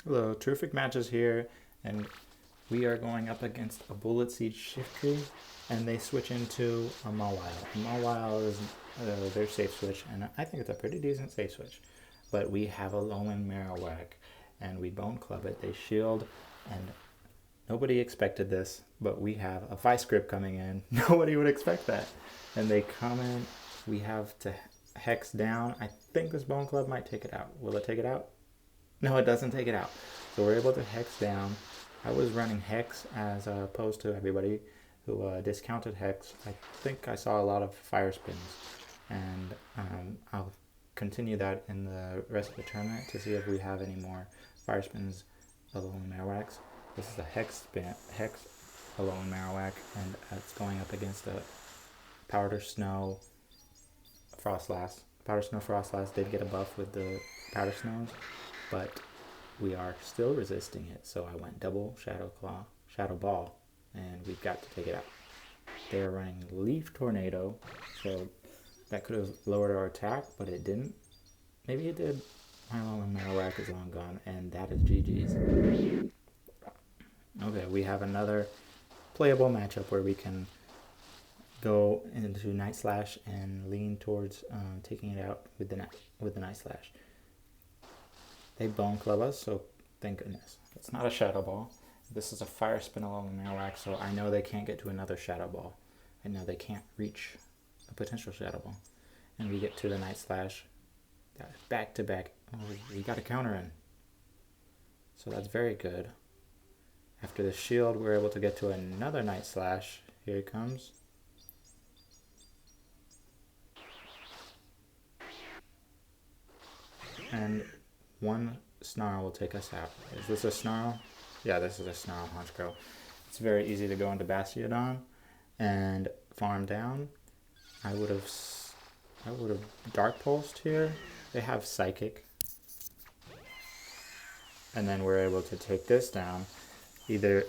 Hello, terrific matches here, and we are going up against a Bullet Siege Shift Tree, and they switch into a Mawile. Mawile is their safe switch, and I think it's a pretty decent safe switch. But we have a Alolan Marowak, and we Bone Club it. They shield, and nobody expected this, but we have a Vice Grip coming in. Nobody would expect that. And they come in, we have to Hex down. I think this Bone Club might take it out. Will it take it out? No, it doesn't take it out. So we're able to Hex down. I was running Hex as opposed to everybody who discounted Hex. I think I saw a lot of Fire Spins, and I'll continue that in the rest of the tournament to see if we have any more Fire Spins Alolan Marowaks. This is a Hex Alolan Marowak, and it's going up against a Powder Snow Frostlass. Powder Snow Frostlass did get a buff with the Powder Snows, but we are still resisting it. So I went double Shadow Ball, and we've got to take it out. They are running Leaf Tornado, so that could have lowered our attack, but it didn't. Maybe it did. My Alolan Marowak is long gone, and that is GG's. Okay, we have another playable matchup where we can go into Night Slash and lean towards taking it out with the Night Slash. They Bone Club us, so thank goodness. It's not a Shadow Ball. This is a Fire Spin Alolan Marowak, so I know they can't get to another Shadow Ball. I know they can't reach a potential Shadow Ball. And we get to the Night Slash. Back to back. Oh, we got a counter in. So that's very good. After the shield, we're able to get to another Night Slash. Here it comes. And one Snarl will take us out. Is this a Snarl? Yeah, this is a Snarl Honchkrow. It's very easy to go into Bastiodon and farm down. I would have Dark Pulsed here. They have Psychic. And then we're able to take this down. Either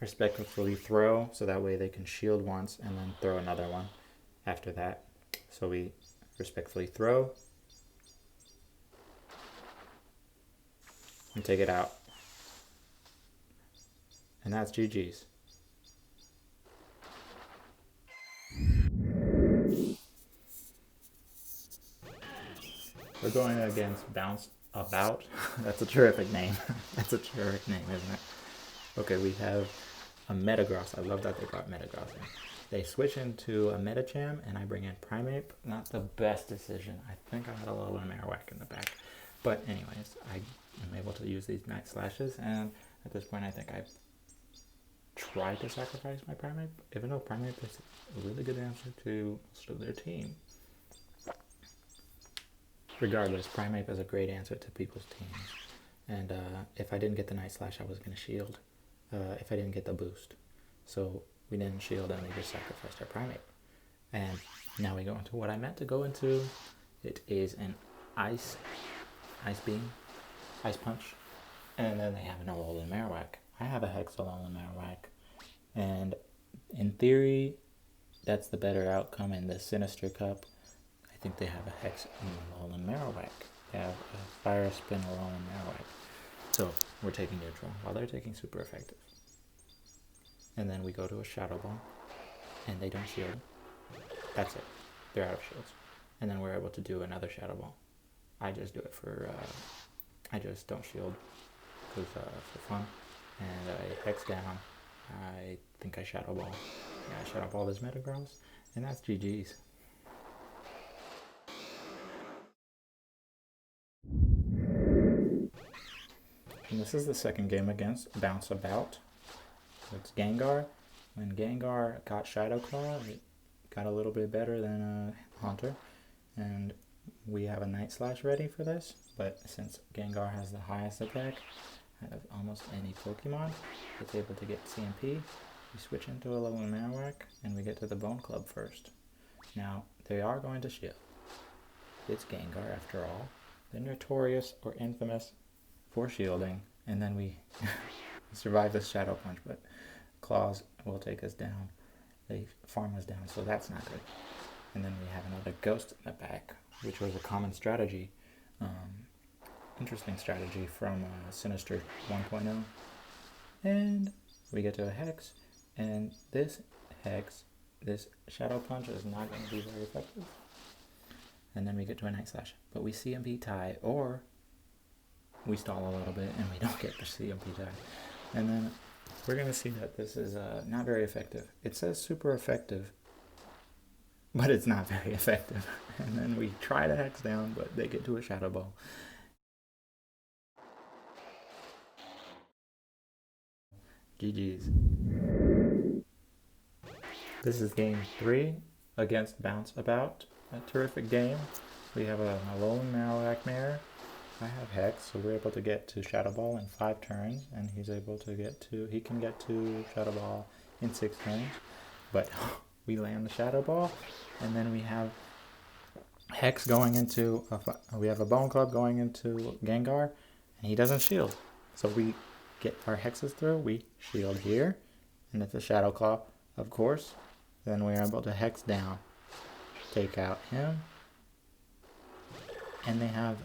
respectfully throw, so that way they can shield once and then throw another one after that. So we respectfully throw and take it out. And that's GG's. We're going against Bounce About. That's a terrific name. That's a terrific name, isn't it? Okay, we have a Metagross. I love that they brought Metagross in. They switch into a Metacham, and I bring in Primeape. Not the best decision. I think I had a little Marowak in the back. But anyways, I am able to use these Night Slashes, and at this point I think I've tried to sacrifice my Primeape, even though Primeape is a really good answer to most of their team. Regardless, Primeape is a great answer to people's teams. And if I didn't get the Night Slash, I was going to shield if I didn't get the boost. So we didn't shield and we just sacrificed our Primeape. And now we go into what I meant to go into. It is an Ice Beam, Ice Punch. And then they have an Alolan Marowak. I have a Hex Alolan Marowak. And in theory, that's the better outcome in the Sinister Cup. I think they have a Hex Alolan Marowak. They have a Fire Spin Alolan Marowak. So we're taking neutral while they're taking super effective. And then we go to a Shadow Ball, and they don't shield. That's it. They're out of shields. And then we're able to do another Shadow Ball. I just do it for, I just don't shield because for fun. And I Hex down. I think I Shadow Ball. Yeah, I Shadow Ball this Metagross, and that's GG's. And this is the second game against Bounce About. It's Gengar. When Gengar got Shadow Claw, it got a little bit better than Haunter. And we have a Night Slash ready for this. But since Gengar has the highest attack out of almost any Pokemon, it's able to get CMP. We switch into a Alolan Marowak, and we get to the Bone Club first. Now, they are going to shield. It's Gengar after all. They're notorious or infamous for shielding, and then we survive this Shadow Punch, but Claws will take us down. They farm us down, so that's not good. And then we have another Ghost in the back, which was a common strategy interesting strategy from Sinister 1.0. And we get to a Hex, and this Hex, this Shadow Punch is not going to be very effective. And then we get to a Night Slash, but we CMP tie, or we stall a little bit and we don't get the CMP tie. And then we're going to see that this is not very effective. It says super effective, but it's not very effective. And then we try to Hex down, but they get to a Shadow Ball. GG's. This is game 3 against Bounce About. A terrific game. We have a Alolan Marowak Mare. I have Hex, so we're able to get to Shadow Ball in 5 turns, and he can get to Shadow Ball in 6 turns. But we land the Shadow Ball, and then we have Hex going into, we have a Bone Club going into Gengar, and he doesn't shield. So we get our Hexes through, we shield here, and it's a Shadow Claw, of course. Then we're able to Hex down, take out him, and they have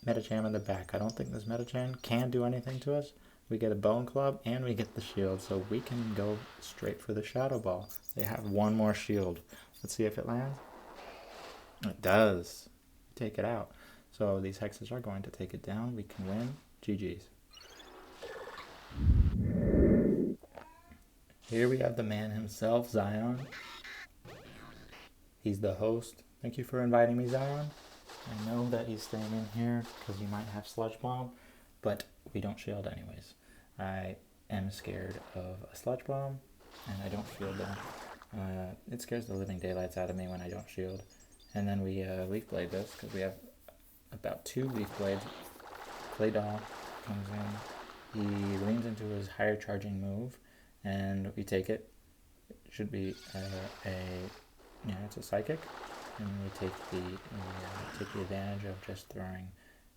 Medicham in the back. I don't think this Medicham can do anything to us. We get a Bone Club, and we get the shield, so we can go straight for the Shadow Ball. They have one more shield. Let's see if it lands. It does. Take it out. So these Hexes are going to take it down. We can win. GG's. Here we have the man himself, Zion. He's the host. Thank you for inviting me, Zion. I know that he's staying in here because he might have Sludge Bomb, but we don't shield anyways. I am scared of a Sludge Bomb, and I don't shield them. It scares the living daylights out of me when I don't shield. And then we Leaf Blade this because we have about 2 Leaf Blades. Claydol comes in. He leans into his higher charging move, and we take it. It should be it's a Psychic. And we take the advantage of just throwing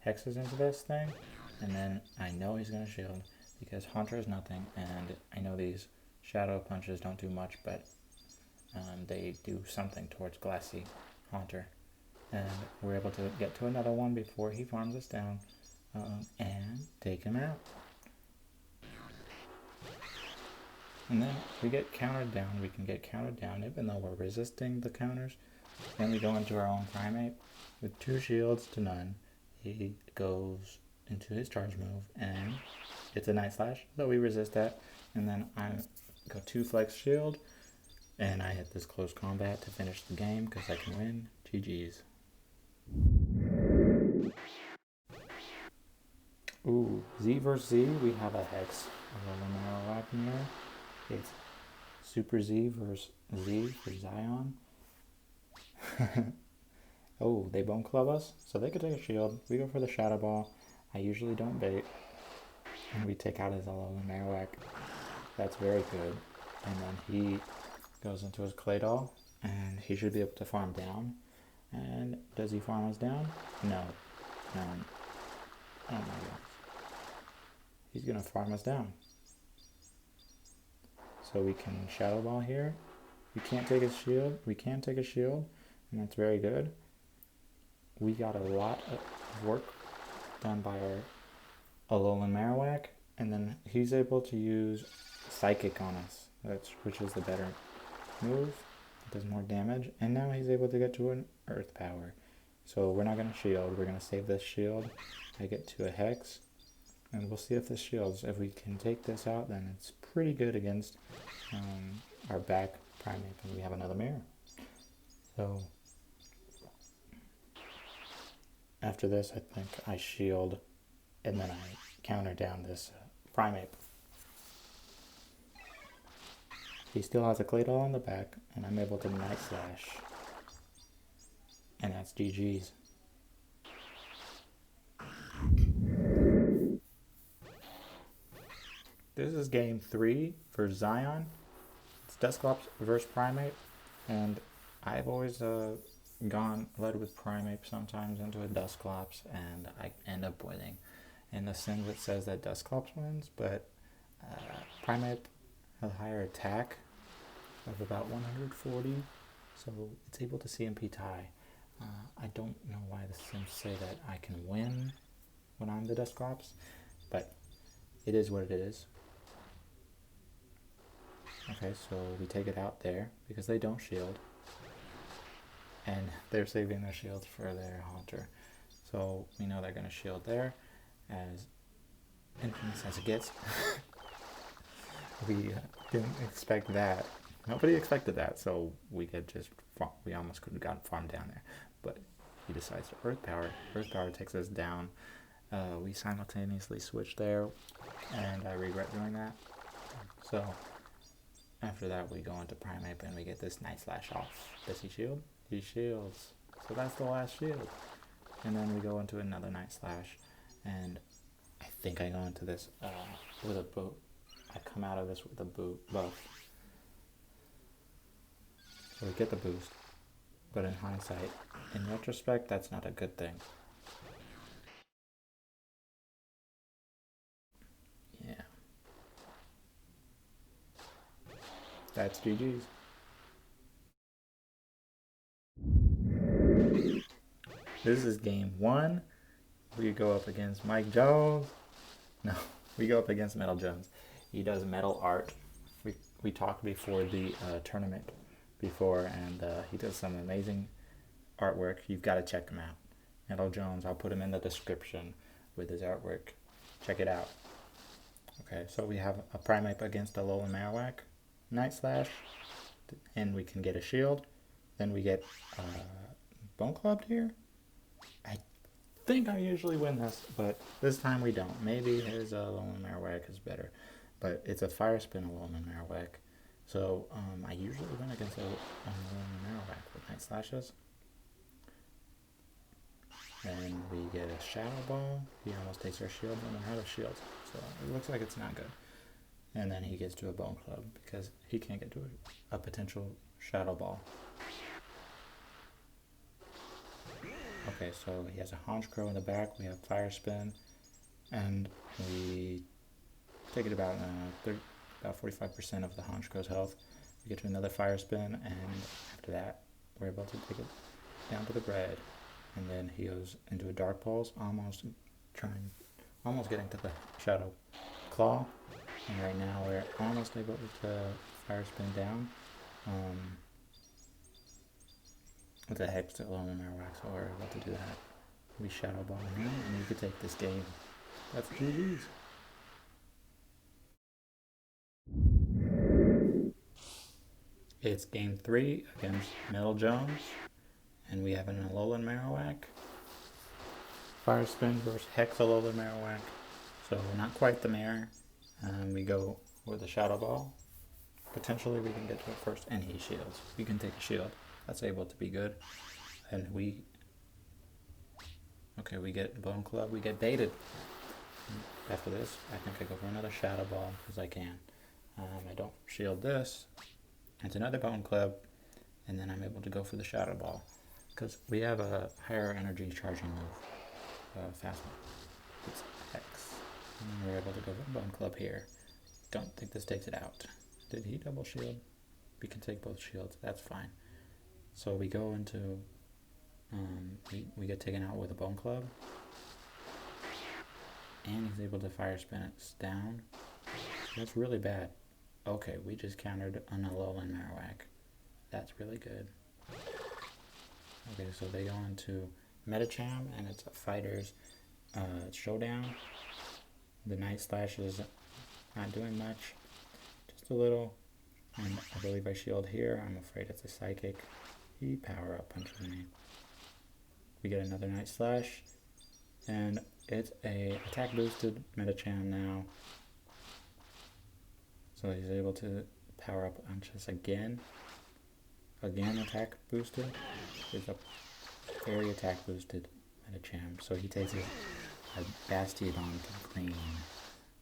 Hexes into this thing, and then I know he's going to shield because Haunter is nothing, and I know these Shadow Punches don't do much, but they do something towards Glassy Haunter, and we're able to get to another one before he farms us down and take him out. And then we get countered down. We can get countered down even though we're resisting the counters. Then we go into our own Primate with 2 shields to none. He goes into his charge move, and it's a Night Slash, so we resist that. And then I go 2 Flex Shield, and I hit this close combat to finish the game because I can win. GG's. Ooh, Z versus Z, we have a Hex. A Marowak Mare. It's Super Z versus Z for Zion. Oh, they Bone Club us, so they could take a shield. We go for the Shadow Ball. I usually don't bait. And we take out his Alolan Marowak. That's very good. And then he goes into his Claydol, and he should be able to farm down. And does he farm us down? No. No. Oh my god. He's going to farm us down. So we can Shadow Ball here. We can't take a shield. We can take a shield, and that's very good. We got a lot of work done by our Alolan Marowak, and then he's able to use Psychic on us, which is the better move. It does more damage, and now he's able to get to an Earth Power. So we're not going to shield. We're going to save this shield. I get to a Hex, and we'll see if this shields. If we can take this out, then it's pretty good against our back Primate, and we have another mirror. So after this, I think I shield, and then I counter down this Primate. He still has a Claydol on the back, and I'm able to Night Slash. And that's GG's. This is game 3 for Zion. It's Dusclops versus Primate, and I've always led with Primate sometimes into a Dusclops, and I end up winning. In the Singlet says that Dusclops wins, but Primate has a higher attack of about 140, so it's able to CMP tie. I don't know why the Sims say that I can win, when I'm the Dusclops, but it is what it is. Okay, so we take it out there because they don't shield. And they're saving their shields for their Haunter. So we know they're going to shield there, as infamous as it gets. We didn't expect that. Nobody expected that, so we almost could have gotten farmed down there. But he decides to Earth Power. Earth Power takes us down. We simultaneously switch there, and I regret doing that. So after that, we go into Primeape and we get this Night Slash off. Does he shield? He shields. So that's the last shield. And then we go into another Night Slash, and I think I go into this with a boot. I come out of this with a buff. So we get the boost. But in hindsight, in retrospect, that's not a good thing. Yeah. That's GG's. This is game 1. We go up against Mike Jones. No, we go up against Metal Jones. He does metal art. We talked before the tournament before, and he does some amazing artwork. You've got to check him out. Metal Jones, I'll put him in the description with his artwork. Check it out. Okay, so we have a Primeape against a Alolan Marowak. Night Slash, and we can get a shield. Then we get Bone Clubbed here. I think I usually win this, but this time we don't. Maybe his Alolan Marowak is better, but it's a Fire Spin Alolan Marowak. So I usually win against a Alolan Marowak with Night Slashes. And we get a Shadow Ball. He almost takes our shield, but I'm out of shields, so it looks like it's not good. And then he gets to a Bone Club because he can't get to a potential Shadow Ball. Okay, so he has a Honchkrow in the back. We have Fire Spin, and we take it about 45% of the Honchkrow's health. We get to another Fire Spin, and after that, we're able to take it down to the red. And then he goes into a Dark Pulse, almost getting to the Shadow Claw. And right now we're almost able to Fire Spin down. What the heck's the Alolan Marowak, so we're able to do that. We Shadow Ball him, and we could take this game. That's GG's. It's game 3 against Metal Jones, and we have an Alolan Marowak. Fire Spin versus Hex Alolan Marowak. So not quite the mare. We go with a Shadow Ball. Potentially we can get to it first, and he shields. We can take a shield. That's able to be good. And we get Bone Club. We get baited. After this, I think I go for another Shadow Ball because I can. I don't shield this. It's another Bone Club, and then I'm able to go for the Shadow Ball because we have a higher energy charging move, fast move. It's Hex. And we're able to go for Bone Club here. Don't think this takes it out. Did he double shield? We can take both shields. That's fine. So we go into, we get taken out with a Bone Club. And he's able to Fire Spin it down. That's really bad. Okay, we just countered an Alolan Marowak. That's really good. Okay, so they go into Metacham, and it's a fighter's showdown. The Night Slash is not doing much. Just a little. And I believe I shield here. I'm afraid it's a Psychic. He power up punches me. We get another Night Slash. And it's a attack boosted Metacham now. So he's able to power up punches again. Again attack boosted. It's a very attack boosted Metacham. So he takes a Bastiodon to green.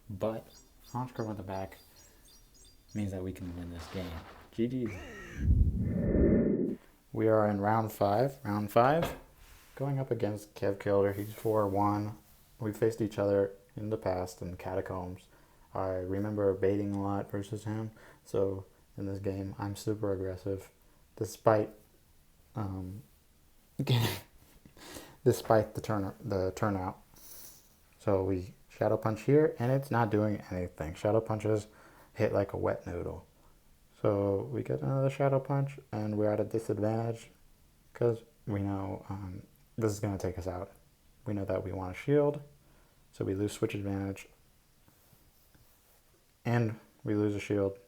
But Honchkrow on the back means that we can win this game. GG. We are in round 5. Round 5. Going up against Kev Kilder. He's 4-1. We faced each other in the past in Catacombs. I remember baiting a lot versus him. So in this game, I'm super aggressive, despite despite the turnout. So we Shadow Punch here, and it's not doing anything. Shadow Punches hit like a wet noodle. So we get another Shadow Punch, and we're at a disadvantage because we know this is going to take us out. We know that we want a shield, so we lose switch advantage, and we lose a shield.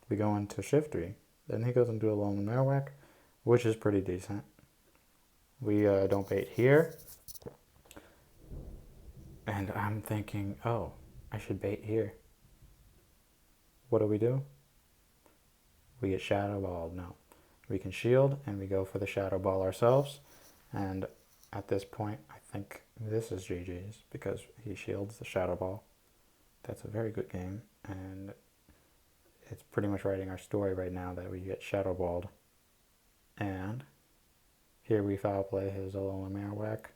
We go into Shiftry. Then he goes into a Alolan Marowak, which is pretty decent. We don't bait here. And I'm thinking, oh, I should bait here. What do? We get Shadow Balled. No. We can shield, and we go for the Shadow Ball ourselves. And at this point, I think this is GG's because he shields the Shadow Ball. That's a very good game, and it's pretty much writing our story right now that we get Shadow Balled. And here we foul play his Alolan Marowak.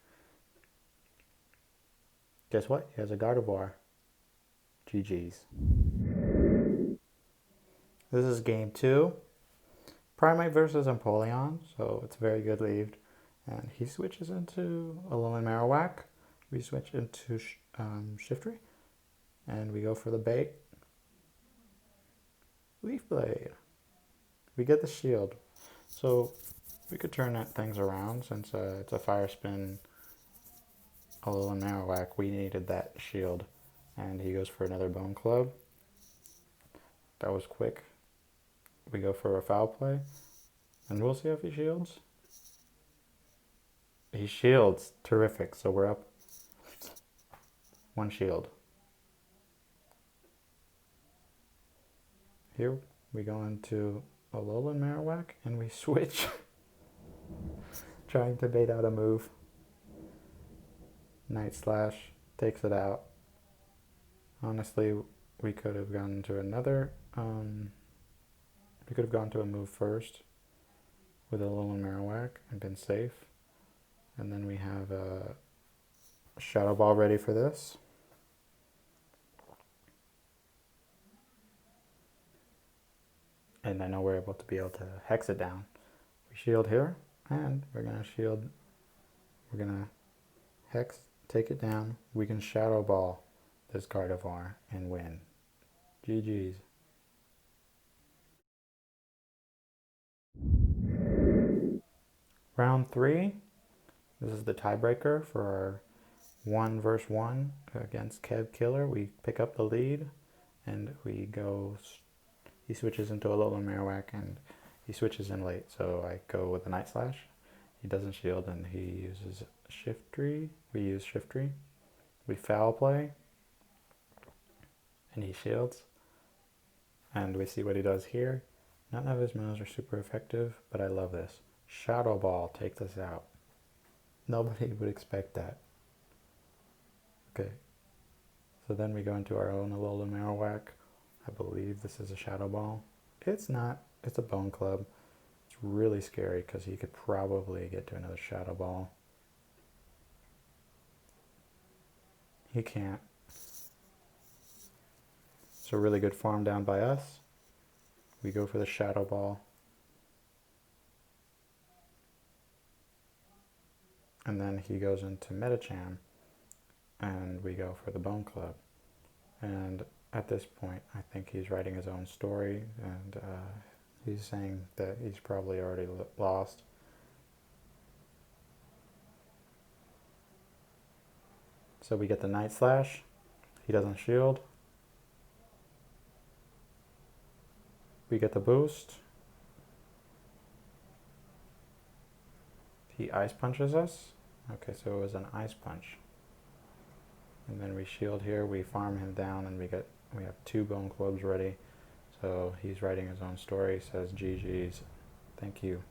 Guess what? He has a Gardevoir. GG's. This is game 2. Primate versus Empoleon, so it's a very good lead. And he switches into Alolan Marowak. We switch into Shiftry. And we go for the bait. Leaf Blade. We get the shield. So we could turn things around since it's a Fire Spin Alolan Marowak. We needed that shield. And he goes for another Bone Club. That was quick. We go for a foul play. And we'll see if he shields. He shields. Terrific. So we're up 1 shield. Here we go into Alolan Marowak and we switch. Trying to bait out a move. Night Slash takes it out. Honestly, we could have gone to another. We could have gone to a move first with Alolan Marowak and been safe. And then we have a Shadow Ball ready for this. And I know we're able to hex it down. We shield here, and we're gonna shield. We're gonna hex, take it down. We can Shadow Ball this Gardevoir and win. GG's. Round 3. This is the tiebreaker for our 1 versus 1 against Kev Killer. We pick up the lead, and we go. He switches into a Alolan Marowak, and he switches in late. So I go with the Night Slash. He doesn't shield, and he uses Shiftry. We use Shiftry. We foul play, and he shields. And we see what he does here. None of his moves are super effective, but I love this. Shadow Ball takes us out. Nobody would expect that. Okay. So then we go into our own Alolan Marowak. I believe this is a Shadow Ball. It's not. It's a Bone Club. It's really scary because he could probably get to another Shadow Ball. He can't. So really good farm down by us. We go for the Shadow Ball. And then he goes into Medicham. And we go for the Bone Club. And at this point, I think he's writing his own story. And he's saying that he's probably already lost. So we get the Night Slash. He doesn't shield. We get the boost. He Ice Punches us. Okay, so it was an Ice Punch. And then we shield here, we farm him down, and we have 2 Bone Clubs ready. So he's writing his own story, says GG's. Thank you.